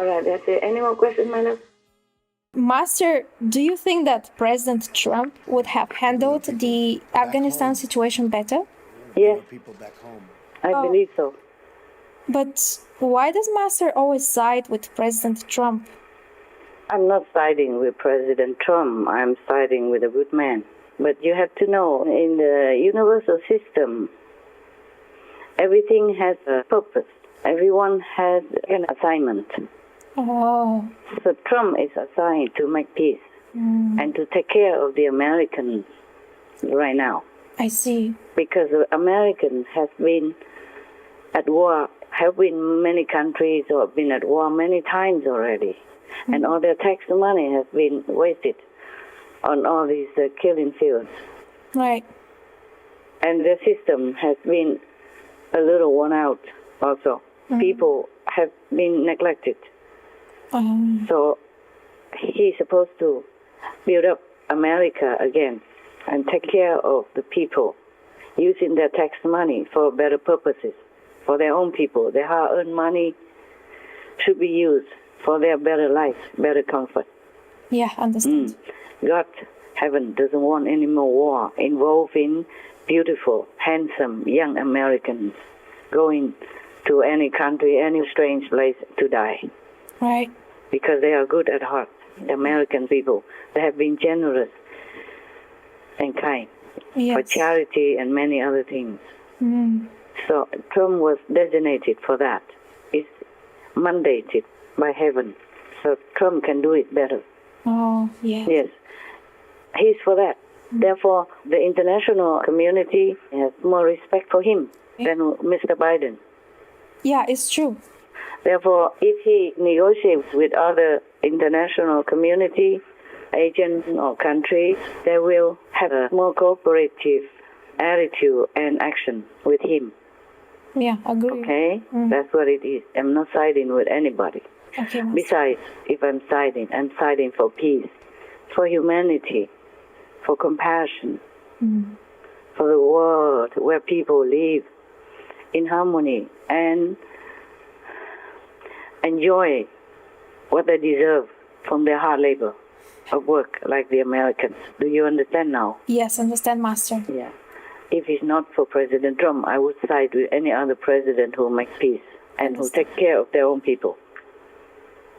All right, that's it. Any more questions, my love? Master, do you think that President Trump would have handled the Afghanistan situation better? Yes, People back home. I believe so. But why does Master always side with President Trump? I'm not siding with President Trump. I'm siding with a good man. But you have to know, in the universal system, everything has a purpose. Everyone has an assignment. Oh. So Trump is assigned to make peace and to take care of the Americans right now. I see. Because the Americans have been at war, have been many countries or been at war many times already. And all their tax money has been wasted on all these killing fields. Right. And the system has been a little worn out also. People have been neglected. So he's supposed to build up America again and take care of the people using their tax money for better purposes, for their own people. Their hard-earned money should be used for their better life, better comfort. Yeah, understand. God, heaven doesn't want any more war involving beautiful, handsome, young Americans going to any country, any strange place to die. Right. Because they are good at heart, the American people. They have been generous and kind for charity and many other things. So Trump was designated for that. It's mandated by heaven. So Trump can do it better. Oh, yes. Yes. He's for that. Therefore, the international community has more respect for him than Mr. Biden. Yeah, it's true. Therefore, if he negotiates with other international community agents or countries, they will have a more cooperative attitude and action with him. Yeah, agree. Okay? That's what it is. I'm not siding with anybody. Okay. Besides, if I'm siding for peace, for humanity, for compassion, for the world where people live in harmony and enjoy what they deserve from their hard labor of work like the Americans. Do you understand now? Yes, understand, Master. Yeah. If it's not for President Trump, I would side with any other president who makes peace and who takes care of their own people.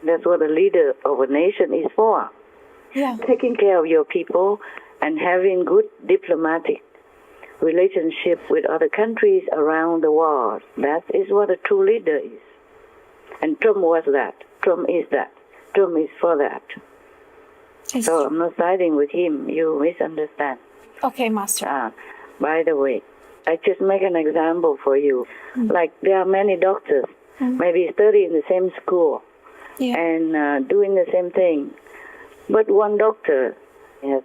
That's what a leader of a nation is for. Yeah. Taking care of your people and having good diplomatic relationship with other countries around the world. That is what a true leader is. And Trump was that. Trump is that. Trump is for that. So I'm not siding with him. You misunderstand. Okay, Master. By the way, I just make an example for you. Like there are many doctors, maybe study in the same school and doing the same thing. But one doctor has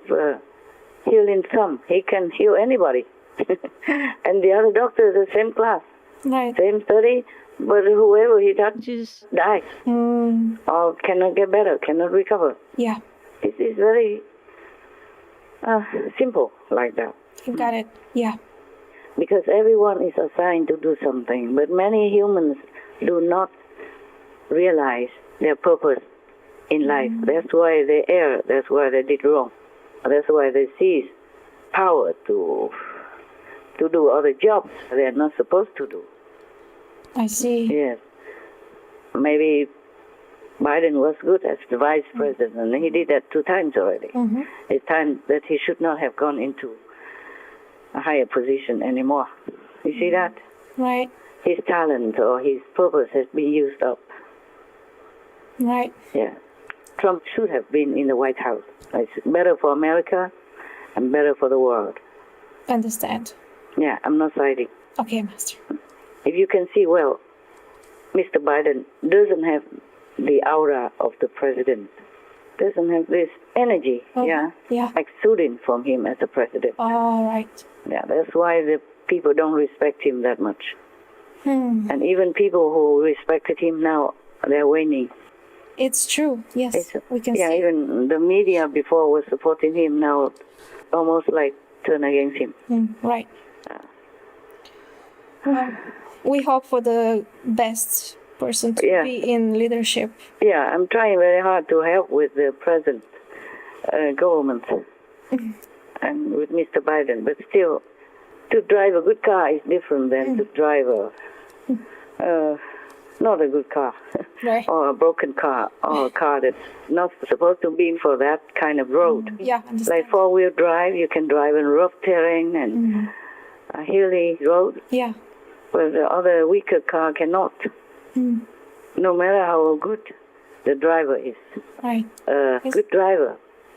healing some. He can heal anybody. And the other doctor is the same class, same study, but whoever he touches dies or cannot get better, cannot recover. Yeah. It is very simple like that. You got it. Yeah. Because everyone is assigned to do something, but many humans do not realize their purpose in life. That's why they err. That's why they did wrong. That's why they seize power to do other jobs they are not supposed to do. I see. Yes. Maybe Biden was good as the vice president, and he did that 2 times already. It's time that he should not have gone into a higher position anymore. You see that? Right. His talent or his purpose has been used up. Right. Yeah. Trump should have been in the White House. It's better for America and better for the world. Understand. Yeah, I'm not siding. Okay, Master. If you can see, well, Mr. Biden doesn't have the aura of the president, doesn't have this energy, exuding from him as a president. All right. Yeah, that's why the people don't respect him that much. And even people who respected him now, they're waning. It's true. Yes, we can see. Yeah, even the media before was supporting him, now almost like turn against him. Right. We hope for the best person to Yeah. be in leadership. Yeah, I'm trying very hard to help with the present government and with Mr. Biden, but still, to drive a good car is different than to drive not a good car, Right. or a broken car, or a car that's not supposed to be for that kind of road. Yeah, understand. Like four-wheel drive, you can drive in rough terrain and a hilly road, Yeah. but the other weaker car cannot. No matter how good the driver is. Right. A Yes. good driver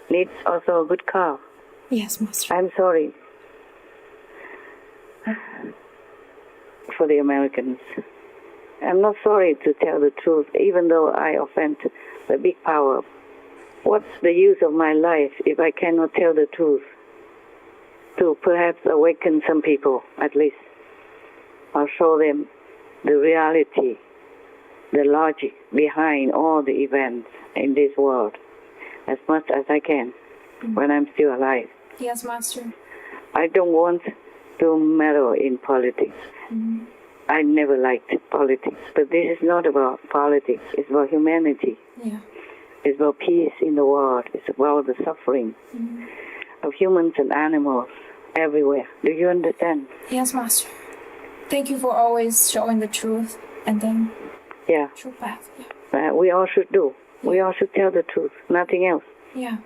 needs also a good car. Yes, Master. I'm sorry for the Americans. I'm not sorry to tell the truth, even though I offend the big power. What's the use of my life if I cannot tell the truth? To perhaps awaken some people, at least, or show them the reality, the logic behind all the events in this world, as much as I can, when I'm still alive. Yes, Master. I don't want to meddle in politics. I never liked politics, but this is not about politics. It's about humanity. Yeah. It's about peace in the world. It's about the suffering of humans and animals everywhere. Do you understand? Yes, Master. Thank you for always showing the truth and then Yeah. true path. Yeah. We all should do. We all should tell the truth, nothing else. Yeah.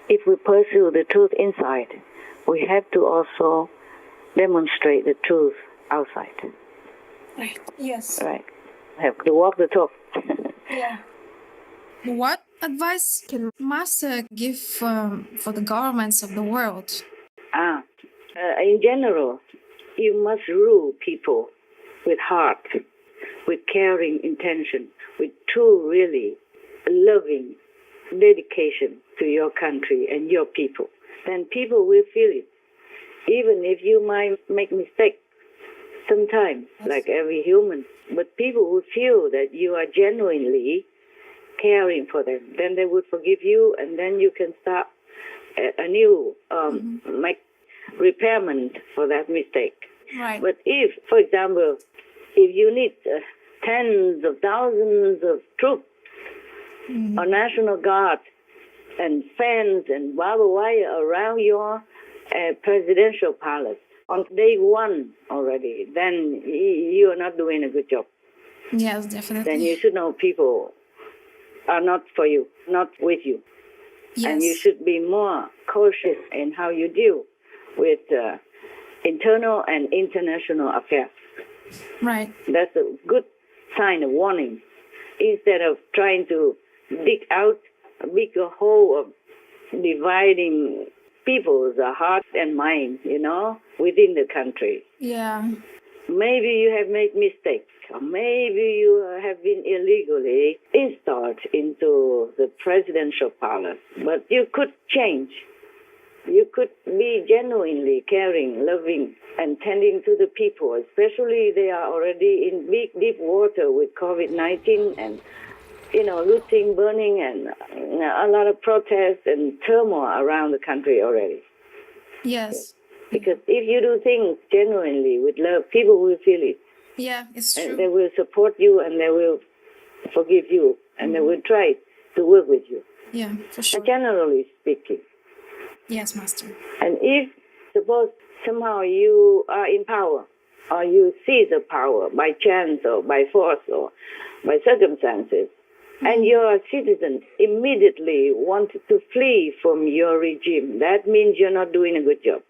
If we pursue the truth inside, we have to also demonstrate the truth outside. Right. Yes. Right? Have to walk the talk. Yeah. What advice can Master give for the governments of the world? In general, you must rule people with heart, with caring intention, with true, really loving dedication to your country and your people. Then people will feel it. Even if you might make mistakes sometimes, like every human, but people will feel that you are genuinely caring for them. Then they would forgive you, and then you can start a new make repairment for that mistake. Right. But if, for example, if you need tens of thousands of troops or National Guard and fence and barbed wire around your presidential palace on day one already, then you are not doing a good job. Yes, definitely. Then you should know people are not for you, not with you. Yes. And you should be more cautious in how you deal with internal and international affairs. Right. That's a good sign of warning. Instead of trying to dig out a bigger hole of dividing people's heart and mind, within the country. Yeah. Maybe you have made mistakes, or maybe you have been illegally installed into the presidential palace, but you could change. You could be genuinely caring, loving, and tending to the people, especially they are already in big, deep water with COVID-19 and, looting, burning, and a lot of protests and turmoil around the country already. Yes. Because if you do things genuinely with love, people will feel it. Yeah, it's true. And they will support you, and they will forgive you, and they will try to work with you. Yeah, for sure. Generally speaking. Yes, Master. And if, suppose, somehow you are in power, or you seize the power by chance or by force or by circumstances, and your citizens immediately want to flee from your regime, that means you're not doing a good job.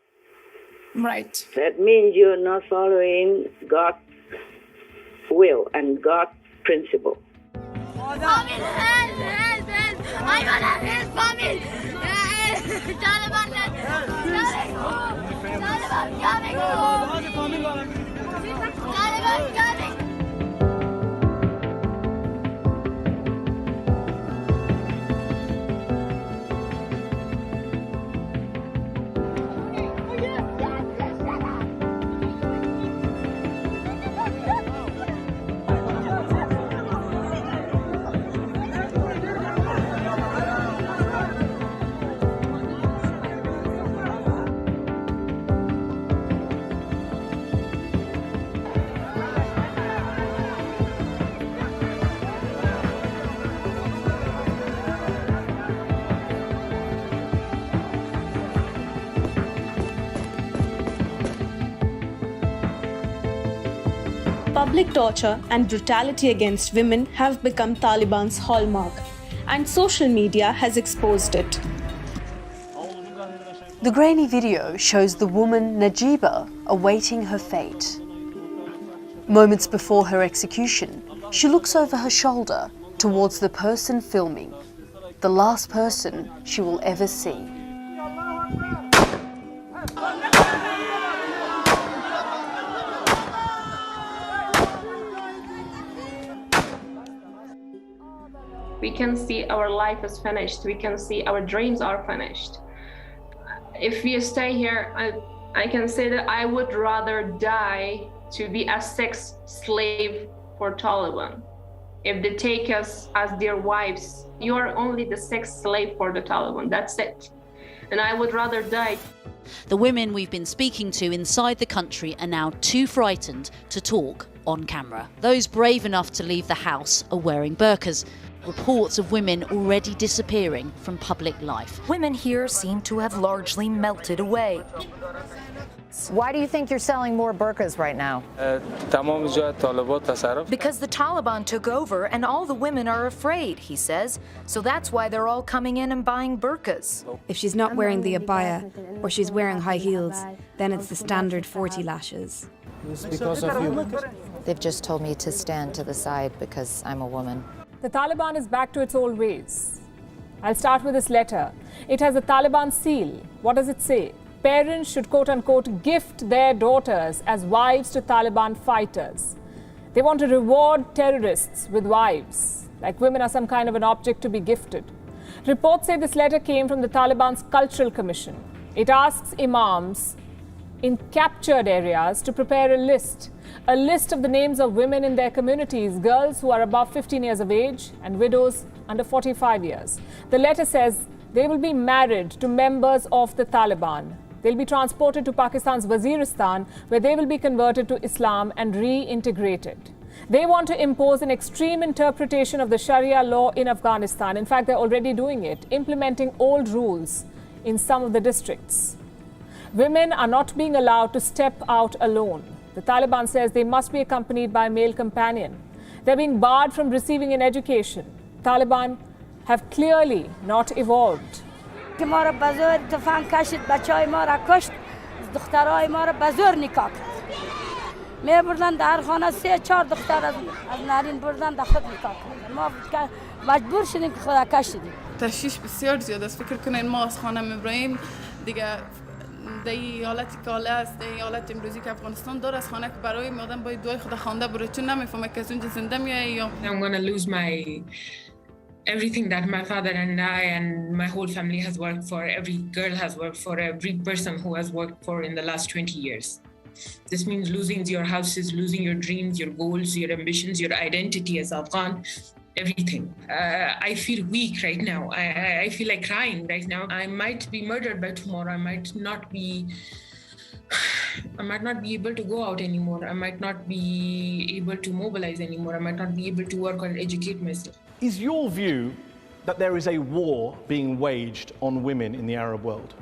Right. That means you're not following God's will and God's principle. Famine, help, help. I got a help, famine. Taliban, Taliban coming. Public torture and brutality against women have become Taliban's hallmark, and social media has exposed it. The grainy video shows the woman Najiba awaiting her fate. Moments before her execution, she looks over her shoulder towards the person filming, the last person she will ever see. We can see our life is finished. We can see our dreams are finished. If we stay here, I can say that I would rather die to be a sex slave for Taliban. If they take us as their wives, you are only the sex slave for the Taliban. That's it. And I would rather die. The women we've been speaking to inside the country are now too frightened to talk on camera. Those brave enough to leave the house are wearing burqas. Reports of women already disappearing from public life. Women here seem to have largely melted away. Why do you think you're selling more burqas right now? Because the Taliban took over and all the women are afraid, he says. So that's why they're all coming in and buying burqas. If she's not wearing the abaya or she's wearing high heels, then it's the standard 40 lashes. It's because of you. They've just told me to stand to the side because I'm a woman. The Taliban is back to its old ways. I'll start with this letter. It has a Taliban seal. What does it say? Parents should, quote-unquote, gift their daughters as wives to Taliban fighters. They want to reward terrorists with wives, like women are some kind of an object to be gifted. Reports say this letter came from the Taliban's Cultural Commission. It asks imams in captured areas to prepare a list of the names of women in their communities, girls who are above 15 years of age and widows under 45 years. The letter says they will be married to members of the Taliban. They'll be transported to Pakistan's Waziristan, where they will be converted to Islam and reintegrated. They want to impose an extreme interpretation of the Sharia law in Afghanistan. In fact, they're already doing it, implementing old rules in some of the districts. Women are not being allowed to step out alone. The Taliban says they must be accompanied by a male companion. They're being barred from receiving an education. Taliban have clearly not evolved. تشویش بسیار زیاد است. فکر کنین ما از خانم ابراهیم دیگه دی حالت کاله است، دی حالت امروزی که افغانستان داره از خانه که برای آدم باید دعای خدا خوانده بره، چون نمیفهمه که از اونجا زنده میای یا I'm going to lose my everything that my father and I and my whole family has worked for, every girl has worked for, every person who has worked for in the last 20 years. This means losing your houses, losing your dreams, your goals, your ambitions, your identity as Afghan, everything. I feel weak right now. I feel like crying right now. I might be murdered by tomorrow. I might not be able to go out anymore. I might not be able to mobilize anymore. I might not be able to work or educate myself. Is your view that there is a war being waged on women in the Arab world?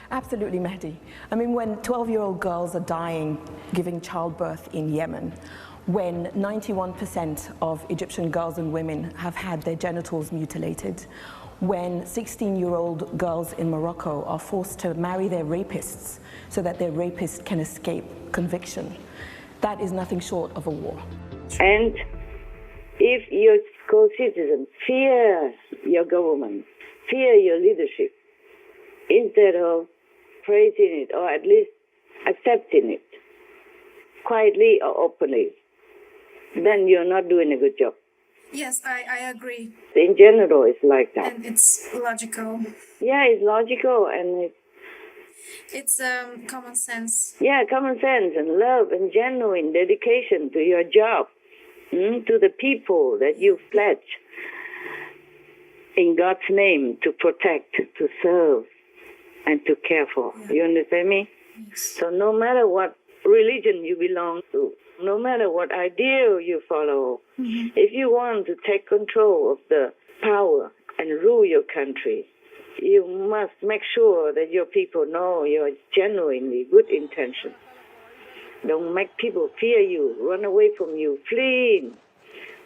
Absolutely, Mehdi. I mean, when 12-year-old girls are dying, giving childbirth in Yemen, when 91% of Egyptian girls and women have had their genitals mutilated, when 16-year-old girls in Morocco are forced to marry their rapists so that their rapist can escape conviction, that is nothing short of a war. And if your co-citizens fear your government, fear your leadership, instead of praising it or at least accepting it, quietly or openly, then you're not doing a good job. Yes, I agree. In general, it's like that. And it's logical. Yeah, it's logical and it's common sense. Yeah, common sense and love and genuine dedication to your job, to the people that you pledge in God's name to protect, to serve, and to care for. Yeah. You understand me? Yes. So no matter what religion you belong to, no matter what ideal you follow, if you want to take control of the power and rule your country, you must make sure that your people know your genuinely good intention. Don't make people fear you, run away from you, fleeing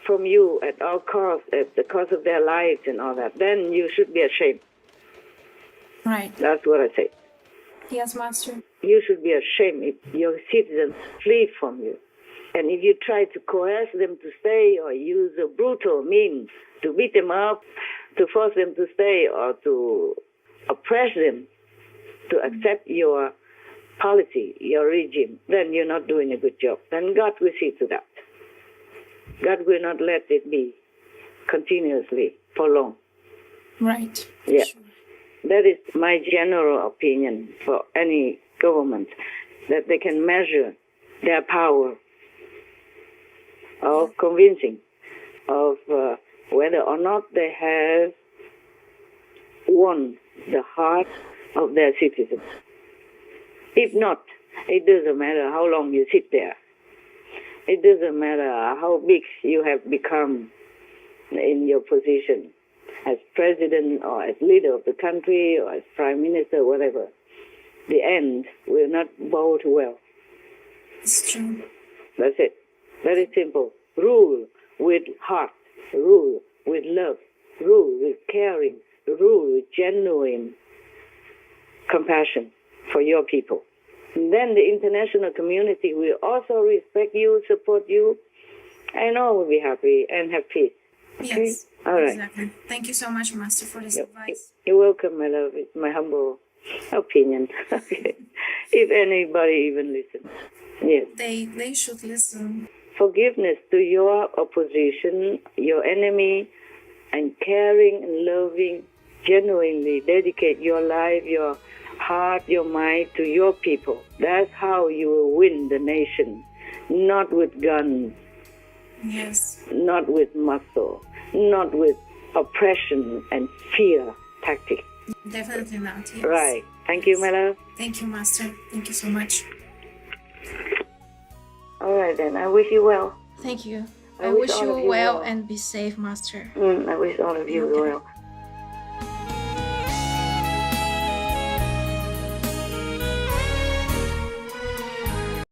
from you at all costs, at the cost of their lives and all that. Then you should be ashamed. Right. That's what I say. Yes, Master. You should be ashamed if your citizens flee from you. And if you try to coerce them to stay or use a brutal means to beat them up, to force them to stay or to oppress them, to accept your policy, your regime, then you're not doing a good job. Then God will see to that. God will not let it be continuously for long. Right. Yeah. That is my general opinion for any government, that they can measure their power of convincing, of whether or not they have won the heart of their citizens. If not, it doesn't matter how long you sit there. It doesn't matter how big you have become in your position as president or as leader of the country or as prime minister, whatever. The end will not bode well. It's true. That's it. Very simple. Rule with heart. Rule with love. Rule with caring. Rule with genuine compassion for your people. And then the international community will also respect you, support you, and all will be happy and have peace. Okay? Yes, all right. exactly. Thank you so much, Master, for this advice. You're welcome, my love. It's my humble opinion. Okay. If anybody even listens. Yes. They should listen. Forgiveness to your opposition, your enemy, and caring and loving, genuinely dedicate your life, your heart, your mind to your people. That's how you will win the nation. Not with guns. Yes. Not with muscle. Not with oppression and fear tactics. Definitely not. Yes. Right. Thank you, my love. Thank you, Master. Thank you so much. All right, then. I wish you well. Thank you. I I wish wish all you of you well well. and be safe, Master. I wish all of you well.